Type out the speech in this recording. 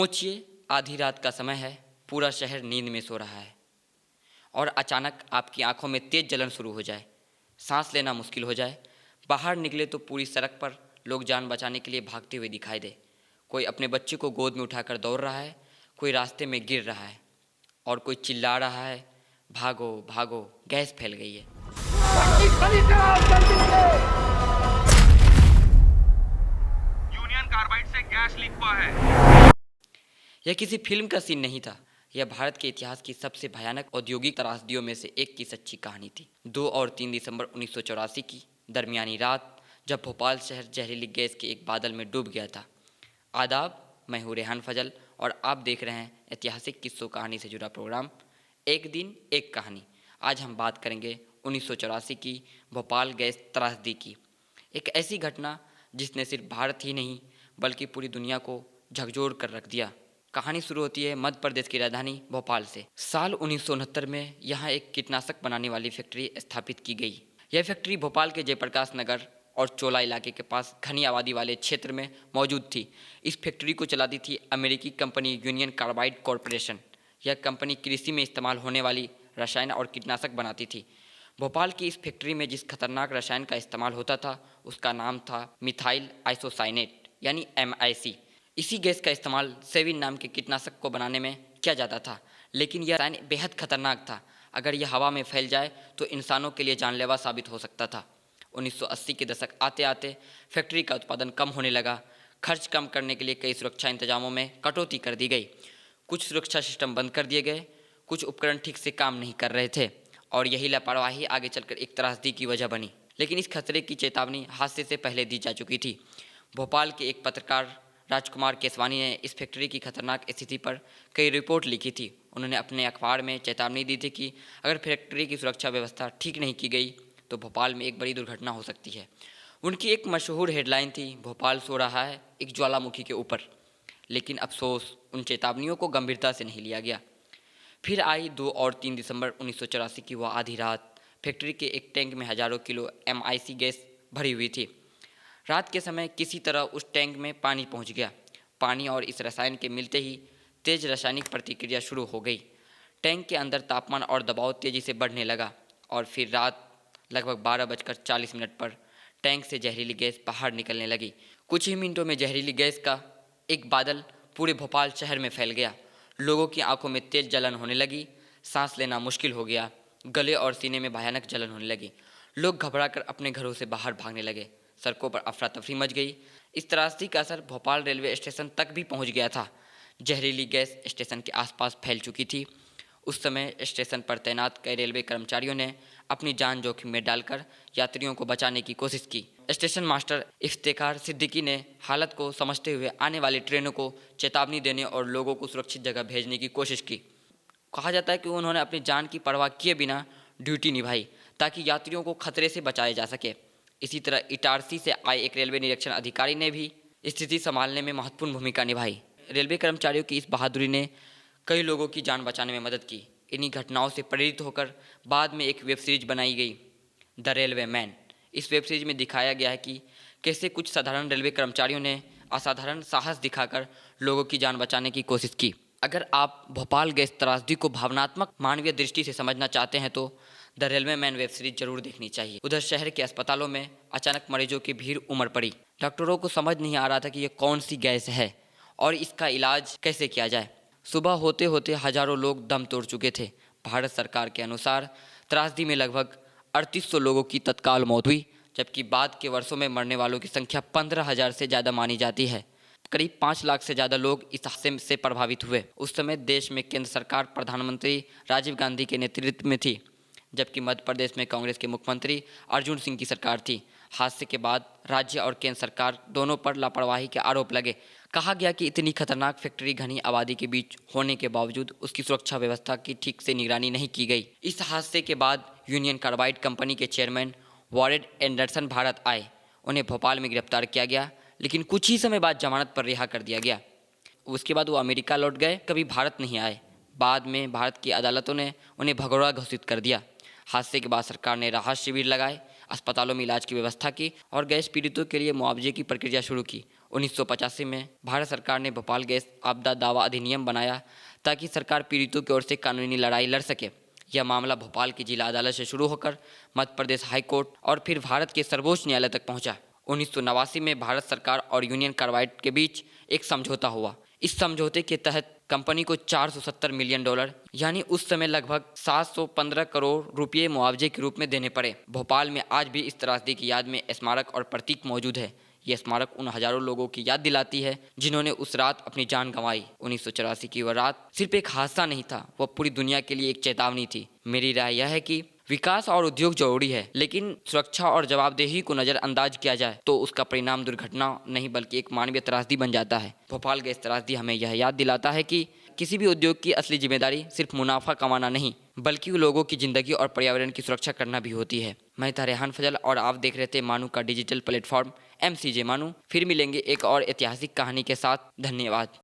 सोचिए, आधी रात का समय है, पूरा शहर नींद में सो रहा है और अचानक आपकी आंखों में तेज जलन शुरू हो जाए, सांस लेना मुश्किल हो जाए। बाहर निकले तो पूरी सड़क पर लोग जान बचाने के लिए भागते हुए दिखाई दे। कोई अपने बच्चे को गोद में उठाकर दौड़ रहा है, कोई रास्ते में गिर रहा है और कोई चिल्ला रहा है, भागो भागो, गैस फैल गई है। यूनियन कार्बाइड से गैस लीक हुआ है। यह किसी फिल्म का सीन नहीं था, यह भारत के इतिहास की सबसे भयानक औद्योगिक त्रासदियों में से एक की सच्ची कहानी थी। 2 और 3 दिसंबर 1984 की दरमियानी रात, जब भोपाल शहर जहरीली गैस के एक बादल में डूब गया था। आदाब, मैं हूँ रेहान फजल और आप देख रहे हैं ऐतिहासिक किस्सों कहानी से जुड़ा प्रोग्राम एक दिन एक कहानी। आज हम बात करेंगे 1984 की भोपाल गैस त्रासदी की, एक ऐसी घटना जिसने सिर्फ भारत ही नहीं बल्कि पूरी दुनिया को झकझोर कर रख दिया। कहानी शुरू होती है मध्य प्रदेश की राजधानी भोपाल से। साल 1969 में यहाँ एक कीटनाशक बनाने वाली फैक्ट्री स्थापित की गई। यह फैक्ट्री भोपाल के जयप्रकाश नगर और चोला इलाके के पास घनी आबादी वाले क्षेत्र में मौजूद थी। इस फैक्ट्री को चलाती थी अमेरिकी कंपनी यूनियन कार्बाइड कॉरपोरेशन। यह कंपनी कृषि में इस्तेमाल होने वाली रसायन और कीटनाशक बनाती थी। भोपाल की इस फैक्ट्री में जिस खतरनाक रसायन का इस्तेमाल होता था उसका नाम था मिथाइल आइसोसाइनेट यानी MIC। इसी गैस का इस्तेमाल सेविन नाम के कीटनाशक को बनाने में किया जाता था, लेकिन यह रसायन बेहद खतरनाक था। अगर यह हवा में फैल जाए तो इंसानों के लिए जानलेवा साबित हो सकता था। 1980 के दशक आते आते फैक्ट्री का उत्पादन कम होने लगा। खर्च कम करने के लिए कई सुरक्षा इंतजामों में कटौती कर दी गई। कुछ सुरक्षा सिस्टम बंद कर दिए गए, कुछ उपकरण ठीक से काम नहीं कर रहे थे और यही लापरवाही आगे चलकर एक त्रासदी की वजह बनी। लेकिन इस खतरे की चेतावनी हादसे से पहले दी जा चुकी थी। भोपाल के एक पत्रकार राजकुमार केसवानी ने इस फैक्ट्री की खतरनाक स्थिति पर कई रिपोर्ट लिखी थी। उन्होंने अपने अखबार में चेतावनी दी थी कि अगर फैक्ट्री की सुरक्षा व्यवस्था ठीक नहीं की गई तो भोपाल में एक बड़ी दुर्घटना हो सकती है। उनकी एक मशहूर हेडलाइन थी, भोपाल सो रहा है एक ज्वालामुखी के ऊपर। लेकिन अफसोस, उन चेतावनियों को गंभीरता से नहीं लिया गया। फिर आई 2 और 3 दिसंबर 1984 की वह आधी रात। फैक्ट्री के एक टैंक में हजारों किलो MIC गैस भरी हुई थी। रात के समय किसी तरह उस टैंक में पानी पहुंच गया। पानी और इस रसायन के मिलते ही तेज रासायनिक प्रतिक्रिया शुरू हो गई। टैंक के अंदर तापमान और दबाव तेजी से बढ़ने लगा और फिर रात लगभग 12:40 पर टैंक से जहरीली गैस बाहर निकलने लगी। कुछ ही मिनटों में जहरीली गैस का एक बादल पूरे भोपाल शहर में फैल गया। लोगों की आंखों में तेज जलन होने लगी, सांस लेना मुश्किल हो गया, गले और सीने में भयानक जलन होने लगी। लोग घबराकर अपने घरों से बाहर भागने लगे। सड़कों पर अफरा तफरी मच गई। इस त्रासदी का असर भोपाल रेलवे स्टेशन तक भी पहुंच गया था। जहरीली गैस स्टेशन के आसपास फैल चुकी थी। उस समय स्टेशन पर तैनात कई रेलवे कर्मचारियों ने अपनी जान जोखिम में डालकर यात्रियों को बचाने की कोशिश की। स्टेशन मास्टर इफ्तेखार सिद्दीकी ने हालत को समझते हुए आने वाली ट्रेनों को चेतावनी देने और लोगों को सुरक्षित जगह भेजने की कोशिश की। कहा जाता है कि उन्होंने अपनी जान की परवाह किए बिना ड्यूटी निभाई ताकि यात्रियों को खतरे से बचाया जा सके। इसी तरह इटारसी से आए एक रेलवे निरीक्षण अधिकारी ने भी स्थिति संभालने में महत्वपूर्ण भूमिका निभाई। रेलवे कर्मचारियों की इस बहादुरी ने कई लोगों की जान बचाने में मदद की। इन्हीं घटनाओं से प्रेरित होकर बाद में एक वेब सीरीज बनाई गई, द रेलवे मैन। इस वेब सीरीज में दिखाया गया है कि कैसे कुछ साधारण रेलवे कर्मचारियों ने असाधारण साहस दिखाकर लोगों की जान बचाने की कोशिश की। अगर आप भोपाल गैस त्रासदी को भावनात्मक मानवीय दृष्टि से समझना चाहते हैं तो the railway man web series जरूर देखनी चाहिए। उधर शहर के अस्पतालों में अचानक मरीजों की भीड़ उमड़ पड़ी। डॉक्टरों को समझ नहीं आ रहा था कि ये कौन सी गैस है और इसका इलाज कैसे किया जाए। सुबह होते होते हजारों लोग दम तोड़ चुके थे। भारत सरकार के अनुसार त्रासदी में लगभग 3800 लोगों की तत्काल मौत हुई, जबकि बाद के वर्षों में मरने वालों की संख्या 15,000 से ज़्यादा मानी जाती है। करीब 5 लाख से ज़्यादा लोग इस हादसे से प्रभावित हुए। उस समय देश में केंद्र सरकार प्रधानमंत्री राजीव गांधी के नेतृत्व में थी, जबकि मध्य प्रदेश में कांग्रेस के मुख्यमंत्री अर्जुन सिंह की सरकार थी। हादसे के बाद राज्य और केंद्र सरकार दोनों पर लापरवाही के आरोप लगे। कहा गया कि इतनी खतरनाक फैक्ट्री घनी आबादी के बीच होने के बावजूद उसकी सुरक्षा व्यवस्था की ठीक से निगरानी नहीं की गई। इस हादसे के बाद यूनियन कार्बाइड कंपनी के चेयरमैन वॉरेन एंडरसन भारत आए। उन्हें भोपाल में गिरफ्तार किया गया, लेकिन कुछ ही समय बाद जमानत पर रिहा कर दिया गया। उसके बाद वो अमेरिका लौट गए, कभी भारत नहीं आए। बाद में भारत की अदालतों ने उन्हें भगोड़ा घोषित कर दिया। हादसे के बाद सरकार ने राहत शिविर लगाए, अस्पतालों में इलाज की व्यवस्था की और गैस पीड़ितों के लिए मुआवजे की प्रक्रिया शुरू की। 1985 में भारत सरकार ने भोपाल गैस आपदा दावा अधिनियम बनाया ताकि सरकार पीड़ितों की ओर से कानूनी लड़ाई लड़ सके। यह मामला भोपाल की जिला अदालत से शुरू होकर मध्य प्रदेश हाई कोर्ट और फिर भारत के सर्वोच्च न्यायालय तक पहुंचा। 1989 में भारत सरकार और यूनियन कार्बाइड के बीच एक समझौता हुआ। इस समझौते के तहत कंपनी को $470 मिलियन यानी उस समय लगभग 715 करोड़ रुपये मुआवजे के रूप में देने पड़े। भोपाल में आज भी इस त्रासदी की याद में स्मारक और प्रतीक मौजूद है। यह स्मारक उन हजारों लोगों की याद दिलाती है जिन्होंने उस रात अपनी जान गंवाई। 1984 की वह रात सिर्फ एक हादसा नहीं था, वह पूरी दुनिया के लिए एक चेतावनी थी। मेरी राय यह है कि विकास और उद्योग जरूरी है, लेकिन सुरक्षा और जवाबदेही को नज़रअंदाज किया जाए तो उसका परिणाम दुर्घटना नहीं बल्कि एक मानवीय त्रासदी बन जाता है। भोपाल गैस त्रासदी हमें यह याद दिलाता है कि किसी भी उद्योग की असली जिम्मेदारी सिर्फ मुनाफा कमाना नहीं बल्कि लोगों की जिंदगी और पर्यावरण की सुरक्षा करना भी होती है। मैं था रेहान फजल और आप देख रहे थे मानू का डिजिटल प्लेटफॉर्म MCJ मानू। फिर मिलेंगे एक और ऐतिहासिक कहानी के साथ। धन्यवाद।